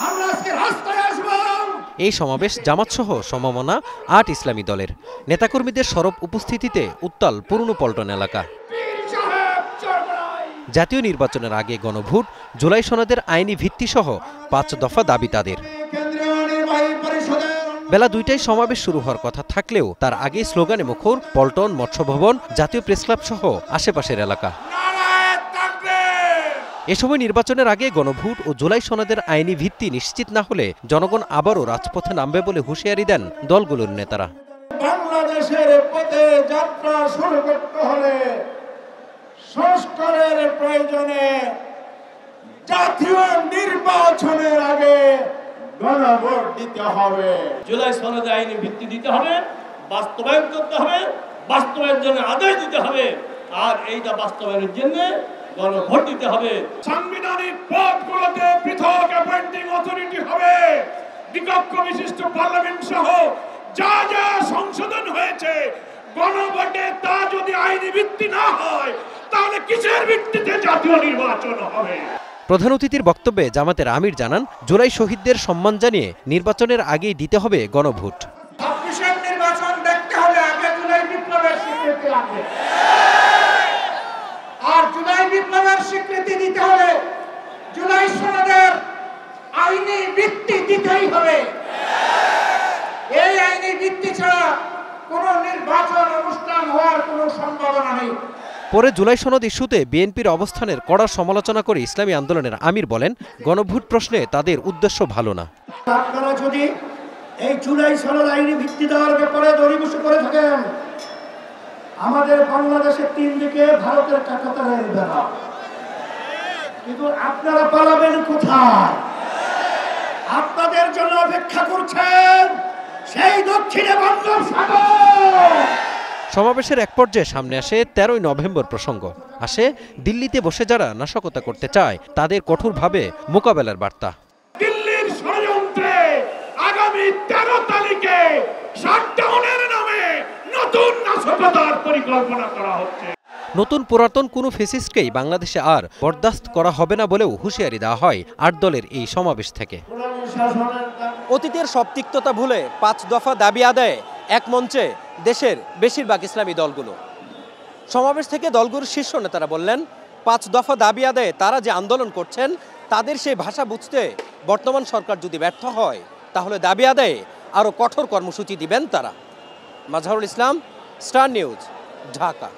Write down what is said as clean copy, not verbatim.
আমরা আজকে রাস্তায় আসব। এই সমাবেশ জামাতসহ সমমনা ৮ ইসলামী দলের নেতাকর্মীদের সরব উপস্থিতিতে উত্তাল পুরনো পল্টন এলাকা। জাতীয় নির্বাচনের আগে গণভোট, জুলাই সনদের আইনি ভিত্তিসহ ৫ দফা দাবি তাদের। বেলা ২টায় সমাবেশ শুরু হওয়ার কথা থাকলেও তার আগেই স্লোগানে মুখর পল্টন, মৎস্য ভবন, জাতীয় প্রেসক্লাব সহ আশেপাশের এলাকা। এ সময় নির্বাচনের আগে গণভোট ও জুলাই সনদের আইনি ভিত্তি নিশ্চিত না হলে জনগণ আবারও রাজপথে নামবে বলে হুঁশিয়ারি দেন দলগুলোর নেতারা। বাংলাদেশের পথে যাত্রা শুরু করতে হলে সংস্কারের প্রয়োজনে জাতীয় নির্বাচনের আগে গণভোট দিতে হবে। জুলাই সনদে আইনি ভিত্তি দিতে হবে, বাস্তবায়ন করতে হবে, বাস্তবায়নের জন্য আদেশ দিতে হবে, আর এইটা বাস্তবায়নের জন্য গণভোট দিতে হবে। সাংবিধানিক পদগুলোতে পৃথক অ্যাপয়েন্টিং অথরিটি হবে। দ্বিকক্ষ বিশিষ্ট পার্লামেন্ট সহ যা যা সংশোধন হয়েছে গণভোটে তা যদি আইনি ভিত্তি না হয় তাহলে কিসের ভিত্তিতে জাতীয় নির্বাচন হবে? প্রধান অতিথির বক্তব্যে জামাতের আমির জানান, জুলাই শহীদদের সম্মান জানিয়ে নির্বাচনের আগেই দিতে হবে গণভোট। নির্বাচন দেখতে হলে আগে জুলাই বিপ্লবের স্বীকৃতি লাগবে, আর জুলাই বিপ্লবের স্বীকৃতি দিতে হলে জুলাই সনদের আইনি ভিত্তি দিতেই হবে। এই আইনি ভিত্তি ছাড়া কোন নির্বাচন অনুষ্ঠান হওয়ার কোনো সম্ভাবনা নেই। পরে জুলাই সনদ ইস্যুতে বিএনপির অবস্থানের কড়া সমালোচনা করে ইসলামী আন্দোলনের আমির বলেন, গণভোট প্রশ্নে তাদের উদ্দেশ্য ভালো না। আপনারা যদি এই জুলাই সনদ আইনি ভিত্তি দেওয়ার ব্যাপারে দড়িবসে করে থাকেন, আমাদের বাংলাদেশের ৩ দিকে ভারতের কাঁটাতারের বেড়া, কিন্তু আপনারা পালাবেন কোথায়? আপনাদের জন্য অপেক্ষা করছেন সেই দক্ষিণে বঙ্গোপসাগর। সমাবেশের এক পর্যায়ে সামনে আসে ১৩ই নভেম্বর প্রসঙ্গ। আসে দিল্লিতে বসে যারা নাশকতা করতে চায় তাদের কঠোরভাবে মোকাবেলার বার্তা। দিল্লির ষড়যন্ত্রে আগামী ১৩ তারিখে শাটডাউনের নামে নতুন নাশকতার পরিকল্পনা করা হচ্ছে। নতুন পুরাতন কোনো ফেসিস্টকেই বাংলাদেশে আর বরদাস্ত করা হবে না বলেও হুঁশিয়ারি দেওয়া হয় ৮ দলের এই সমাবেশ থেকে। অতীতের সব তিক্ততা ভুলে ৫ দফা দাবি আদায়ে এক মঞ্চে দেশের বেশিরভাগ ইসলামী দলগুলো। সমাবেশ থেকে দলগুলোর শীর্ষ নেতারা বললেন, ৫ দফা দাবি আদায়ে তারা যে আন্দোলন করছেন তাদের সেই ভাষা বুঝতে বর্তমান সরকার যদি ব্যর্থ হয় তাহলে দাবি আদায়ে আরও কঠোর কর্মসূচি দিবেন তারা। Mazharul Islam, star news, Dhaka.